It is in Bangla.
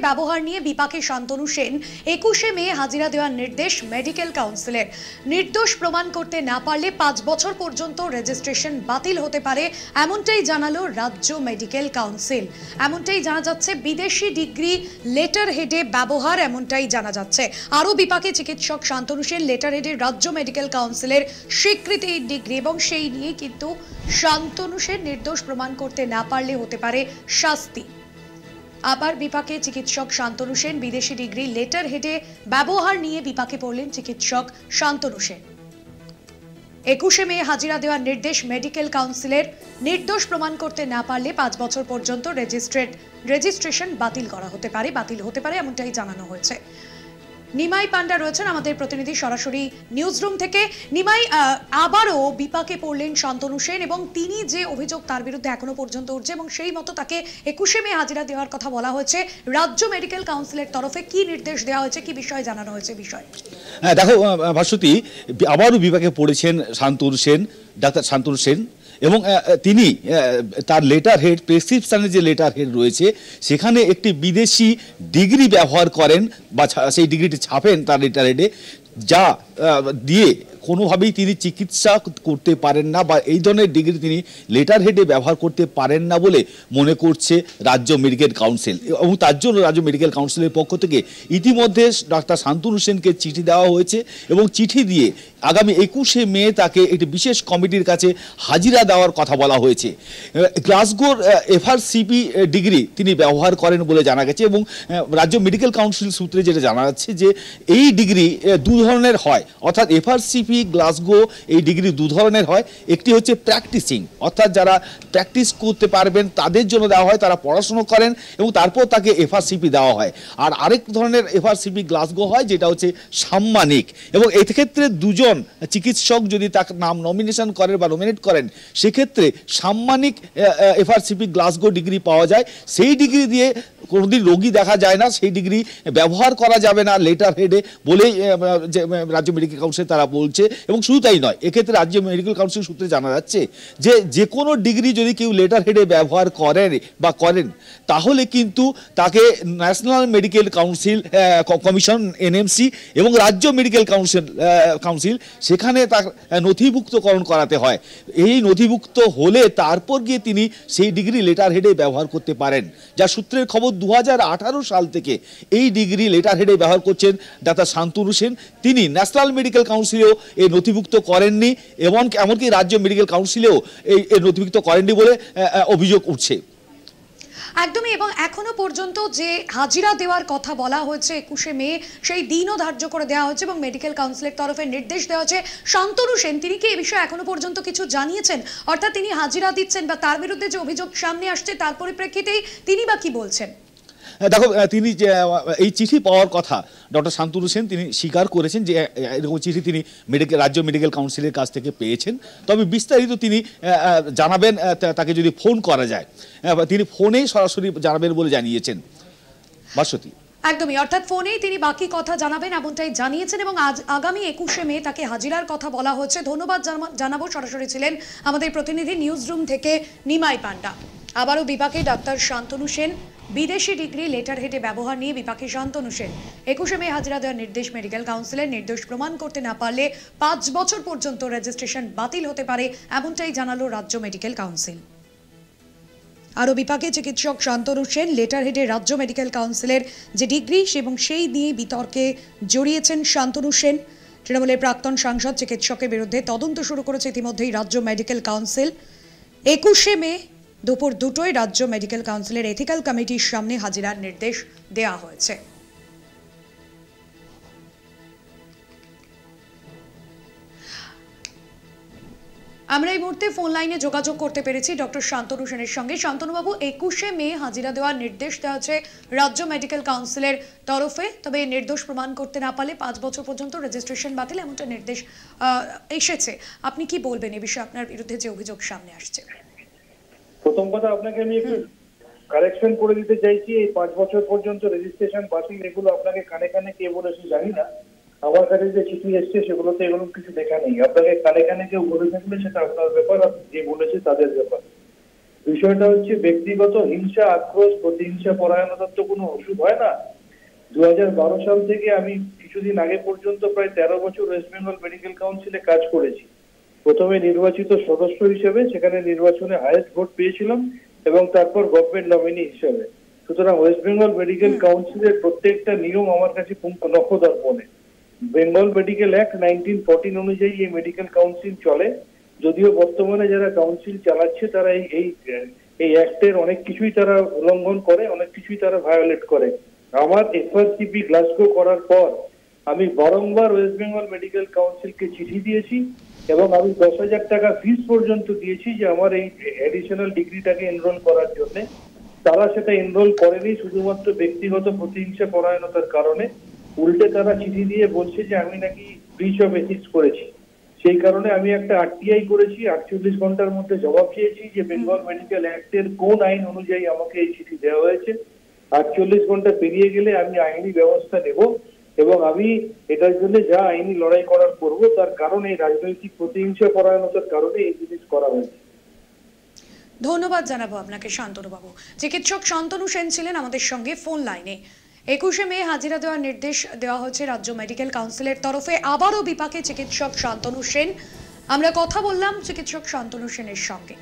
ব্যবহার নিয়ে বিপাকে শান্তনু সেন 21শে মে হাজিরা দেওয়ার নির্দেশ মেডিকেল কাউন্সিলের। নির্দোষ প্রমাণ করতে না পারলে 5 বছর পর্যন্ত রেজিস্ট্রেশন বাতিল হতে পারে, এমনটাই জানালো রাজ্য মেডিকেল কাউন্সিল। এমনটাই জানা যাচ্ছে, বিদেশি ডিগ্রি লেটার হেডে ব্যবহার, এমনটাই জানা যাচ্ছে। আরও বিপাকে চিকিৎসক শান্তনু সেন, লেটার হেডে রাজ্য মেডিকেল কাউন্সিলের স্বীকৃতি ডিগ্রি, এবং সেই নিয়ে কিন্তু শান্তনু সেন নির্দোষ প্রমাণ করতে না পারলে হতে পারে শাস্তি। আবার বিপাকে চিকিৎসক শান্তনু সেন, বিদেশি ডিগ্রি লেটার হেডে ব্যবহার নিয়ে বিপাকে পড়লেন চিকিৎসক শান্তনু সেন। 21শে মে হাজিরা দেওয়ার নির্দেশ মেডিকেল কাউন্সিলের। নির্দোষ প্রমাণ করতে না পারলে 5 বছর পর্যন্ত রেজিস্ট্রেশন বাতিল হতে পারে এমনটাই জানানো হয়েছে। নিমাই পান্ডা রয়েছেন আমাদের প্রতিনিধি সরাসরি নিউজ রুম থেকে। নিমাই, আবারও বিপাকে পড়লেন শান্তনু সেন, এবং তিনি যে অভিযোগ তার বিরুদ্ধে এখনো পর্যন্ত উঠছে, এবং সেই মতো তাকে 21শে মে হাজিরা দেওয়ার কথা বলা হয়েছে। রাজ্য মেডিকেল কাউন্সিলের তরফে কি নির্দেশ দেওয়া হয়েছে, কি বিষয় জানানো হয়েছে বিষয়? হ্যাঁ দেখো ভাস্বতী, আবারও বিপাকে পড়েছেন শান্তনু সেন, ডাক্তার শান্তনু সেন, এবং তিনি তার লেটার হেড, প্রেসক্রিপশনের যে লেটার হেড রয়েছে সেখানে একটি বিদেশি ডিগ্রি ব্যবহার করেন বা সেই ডিগ্রিটি ছাপেন তার লেটার হেডে, যা দিয়ে কোনোভাবেই তিনি চিকিৎসা করতে পারেন না, বা এই ধরনের ডিগ্রি তিনি লেটার হেডে ব্যবহার করতে পারেন না বলে মনে করছে রাজ্য মেডিকেল কাউন্সিল। এবং তার জন্য রাজ্য মেডিকেল কাউন্সিলের পক্ষ থেকে ইতিমধ্যে ডাক্তার শান্তনু সেনকে চিঠি দেওয়া হয়েছে, এবং চিঠি দিয়ে আগামী 21শে মে তাকে একটি বিশেষ কমিটির কাছে হাজিরা দেওয়ার কথা বলা হয়েছে। গ্লাসগোর এফআরসিপি ডিগ্রি তিনি ব্যবহার করেন বলে জানা গেছে, এবং রাজ্য মেডিকেল কাউন্সিল সূত্রে যেটা জানা যাচ্ছে যে এই ডিগ্রি দু ধরনের হয়, অর্থাৎ এফআরসিপি গ্লাসগো এই ডিগ্রি দু ধরনের হয়। একটি হচ্ছে প্র্যাকটিসিং, অর্থাৎ যারা প্র্যাকটিস করতে পারবেন তাদের জন্য দেওয়া হয়, তারা পড়াশুনো করেন এবং তারপর তাকে এফআরসিপি দেওয়া হয়। আর আরেক ধরনের এফআরসিপি গ্লাসগো হয় যেটা হচ্ছে সাম্মানিক, এবং এক্ষেত্রে দুজন চিকিৎসক যদি তার নাম নমিনেশন করেন বা নমিনেট করেন, সেক্ষেত্রে সাম্মানিক এফআরসিপি গ্লাসগো ডিগ্রি পাওয়া যায়। সেই ডিগ্রি দিয়ে কোনোদিন রোগী দেখা যায় না, সেই ডিগ্রি ব্যবহার করা যাবে না লেটার হেডে বলেই রাজ্য মেডিকেল কাউন্সিল তারা বলছে। এবং শুধু তাই নয়, এক্ষেত্রে রাজ্য মেডিকেল কাউন্সিল সূত্রে জানা যাচ্ছে যে কোনো ডিগ্রি যদি কেউ লেটার হেডে ব্যবহার করেন তাহলে কিন্তু তাকে national medical council commission NMC এবং রাজ্য মেডিকেল কাউন্সিল সেখানে তার নথিভুক্তকরণ করাতে হয়। এই নথিভুক্ত হলে তারপর গিয়ে তিনি সেই ডিগ্রি লেটার হেডে ব্যবহার করতে পারেন। যা সূত্রের খবর 2018 সাল থেকে এই ডিগ্রি লেটার হেডে ব্যবহার করছেন ডাক্তার শান্তনু সেন। তিনি ন্যাশনাল মেডিকেল কাউন্সিলেও এই নথিভুক্ত করেননি, এবং এমনকি রাজ্য মেডিকেল কাউন্সিলেও এই নথিভুক্ত করেননি বলে অভিযোগ উঠছে। একদমই, এবং এখনো পর্যন্ত যে হাজিরা দেওয়ার কথা বলা হয়েছে 21শে মে, সেই দিনও ধার্য করে দেওয়া হয়েছে এবং মেডিকেল কাউন্সিলের তরফে নির্দেশ দেওয়া হয়েছে। শান্তনু সেন তিনি কি এ বিষয়ে এখনো পর্যন্ত কিছু জানিয়েছেন? অর্থাৎ তিনি হাজিরা দিচ্ছেন বা তার বিরুদ্ধে যে অভিযোগ সামনে আসছে তার পরিপ্রেক্ষিতেই তিনি বা কি বলছেন? দেখো, তিনি যে এই চিঠি পাওয়ার কথা ডক্টর শান্তনু সেন তিনি স্বীকার করেছেন যে এরকম চিঠি তিনি রাজ্য মেডিকেল কাউন্সিলের কাছ থেকে পেয়েছেন। তবে বিস্তারিত তিনি জানাবেন তাকে যদি ফোন করা যায়, তিনি ফোনেই সরাসরি জানাবেন বলে জানিয়েছেন ভাস্বতী। একদমই, অর্থাৎ ফোনেই তিনি বাকি কথা জানাবেন এমনটাই জানিয়েছেন, এবং আজ আগামী 21শে মে তাকে হাজিরার কথা বলা হচ্ছে। ধন্যবাদ জানাবো। সরাসরি ছিলেন আমাদের প্রতিনিধি নিউজ রুম থেকে নিমাই পান্ডা। আবারও বিপাকে ডাক্তার শান্তনু সেন, বিদেশি ডিগ্রি লেটার হেডে ব্যবহার নিয়ে বিপাকে শান্তনু সেন। 21শে মে হাজিরা দেওয়ার নির্দেশ মেডিকেল কাউন্সিলের। নির্দোষ প্রমাণ করতে না পারলে 5 বছর পর্যন্ত রেজিস্ট্রেশন বাতিল হতে পারে, এমনটাই জানালো রাজ্য মেডিকেল কাউন্সিল। আরও বিপাকে চিকিৎসক শান্তনু সেন, লেটার হেডে রাজ্য মেডিকেল কাউন্সিলের যে ডিগ্রি এবং সেই নিয়ে বিতর্কে জড়িয়েছেন শান্তনু সেন। তৃণমূলের প্রাক্তন সাংসদ চিকিৎসকের বিরুদ্ধে তদন্ত শুরু করেছে ইতিমধ্যেই রাজ্য মেডিকেল কাউন্সিল। 21শে মে দুপুর 2টোয় রাজ্য মেডিকেল কাউন্সিলের এথিক্যাল কমিটির সামনে হাজিরার নির্দেশ দেওয়া হয়েছে। আমরা এই মুহূর্তে ফোন লাইনে যোগাযোগ করতে পেরেছি ডক্টর শান্তনু সেনের সঙ্গে। শান্তনুবাবু, 21শে মে হাজিরা দেওয়ার নির্দেশ দেওয়া হচ্ছে রাজ্য মেডিকেল কাউন্সিলের তরফে, তবে নির্দোষ প্রমাণ করতে না পারলে 5 বছর পর্যন্ত রেজিস্ট্রেশন বাতিল, এমনটা নির্দেশ এসেছে। আপনি কি বলবেন এ বিষয়ে? আপনার বিরুদ্ধে যে অভিযোগ সামনে আসছে। প্রথম কথা, আপনাকে আমি একটু কারেকশন করে দিতে চাইছি। এই 5 বছর পর্যন্ত রেজিস্ট্রেশন বাতিল, এগুলো আপনাকে কানে কানে কে বলেছে জানি না। আমার কাছে যে চিঠি এসছে সেগুলোতে এগুলো কিছু লেখা নেই। আপনাকে কানে কানে কেউ বলে থাকলে সেটা আপনার ব্যাপার, যে বলেছে তাদের ব্যাপার। বিষয়টা হচ্ছে ব্যক্তিগত হিংসা, আক্রোশ, প্রতিহিংসা পরায়ণতার তো কোনো ওষুধ হয় না। 2012 সাল থেকে আমি কিছুদিন আগে পর্যন্ত প্রায় 13 বছর ওয়েস্ট বেঙ্গল মেডিকেল কাউন্সিলে কাজ করেছি। প্রথমে নির্বাচিত সদস্য হিসেবে, সেখানে নির্বাচনে হাইয়েস্ট ভোট পেয়েছিলাম, এবং তারপর গভর্নমেন্ট নমিনি হিসেবে। সুতরাং ওয়েস্ট বেঙ্গল মেডিকেল কাউন্সিলের প্রত্যেকটা নিয়ম আমার কাছে নখদর্পণে। বেঙ্গল মেডিকেল অ্যাক্ট 1914 অনুযায়ী এই মেডিকেল কাউন্সিল চলে। যদিও বর্তমানে যারা কাউন্সিল চালাচ্ছে তারা এই অ্যাক্টের অনেক কিছুই তারা উল্লঙ্ঘন করে, অনেক কিছুই তারা ভায়োলেট করে। আমার এফআরসিপি গ্লাসগো করার পর আমি বারংবার ওয়েস্ট বেঙ্গল মেডিকেল কাউন্সিলকে চিঠি দিয়েছি, এবং আমি 10,000 টাকা ফিস পর্যন্ত দিয়েছি যে আমার এই অ্যাডিশনাল ডিগ্রিটাকে এনরোল করার জন্য। তারা সেটা এনরোল করেনি শুধুমাত্র ব্যক্তিগত প্রতিহিংসা পরায়ণতার কারণে। উল্টে তারা চিঠি দিয়ে বলছে যে আমি নাকি ব্রিচ অফ এথিক্স করেছি। সেই কারণে আমি একটা আরটিআই করেছি, 48 ঘন্টার মধ্যে জবাব চেয়েছি যে বেঙ্গল মেডিকেল অ্যাক্টের কোন আইন অনুযায়ী আমাকে এই চিঠি দেওয়া হয়েছে। 48 ঘন্টা পেরিয়ে গেলে আমি আইনি ব্যবস্থা নেব, এবং আমি এটার জন্য যা আইনি লড়াই করার করব। তার কারণ এই রাজনৈতিক প্রতিহিংসা পরায়ণতার কারণে এই জিনিস করা হয়েছে। ধন্যবাদ জানাবো আপনাকে শান্তনু বাবু। চিকিৎসক শান্তনু সেন ছিলেন আমাদের সঙ্গে ফোন লাইনে। 21শে মে হাজিরা দেওয়ার নির্দেশ দেওয়া হয়েছে রাজ্য মেডিকেল কাউন্সিলের তরফে। আবারও বিপাকে চিকিৎসক শান্তনু সেন। আমরা কথা বললাম চিকিৎসক শান্তনু সেনের সঙ্গে।